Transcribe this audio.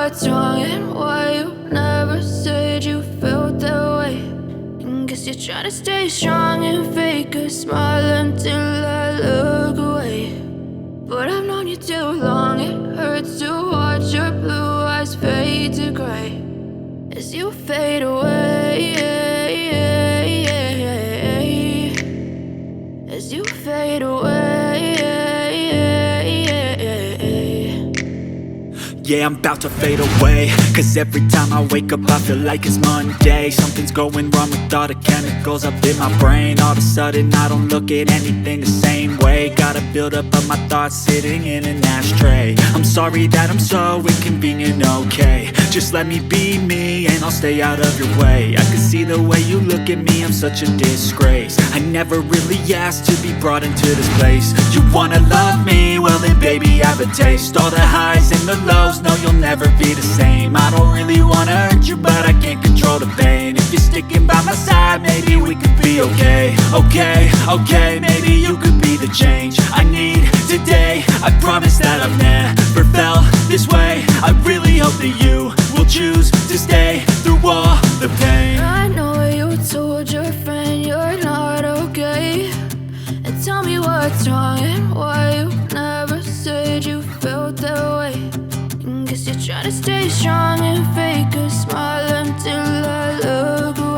what's wrong and why you never said you felt that way. And guess you're trying to stay strong and fake a smile until I look away. But I've known you too long, it hurts to watch your blue eyes fade to gray as you fade away, as you fade away. Yeah, I'm about to fade away, cause every time I wake up I feel like it's Monday. Something's going wrong with all the chemicals up in my brain. All of a sudden I don't look at anything the same way. Gotta build up of my thoughts sitting in an ashtray. I'm sorry that I'm so inconvenient, okay. Just let me be me and I'll stay out of your way. I can see the way you look at me, I'm such a disgrace. I never really asked to be brought into this place. You wanna love me? Well then baby I have a taste. All the highs and the lows, no you'll never be the same. I don't really wanna hurt you but I can't control the pain. If you're sticking by my side maybe we could be okay. Okay, maybe you could be the change I need today. I promise that I've never felt this way. I really hope that you will choose to stay through all the pain. I know you told your friend you're not okay, and tell me what's wrong and why you never said you felt that way. And guess you're trying to stay strong and fake a smile until I look away.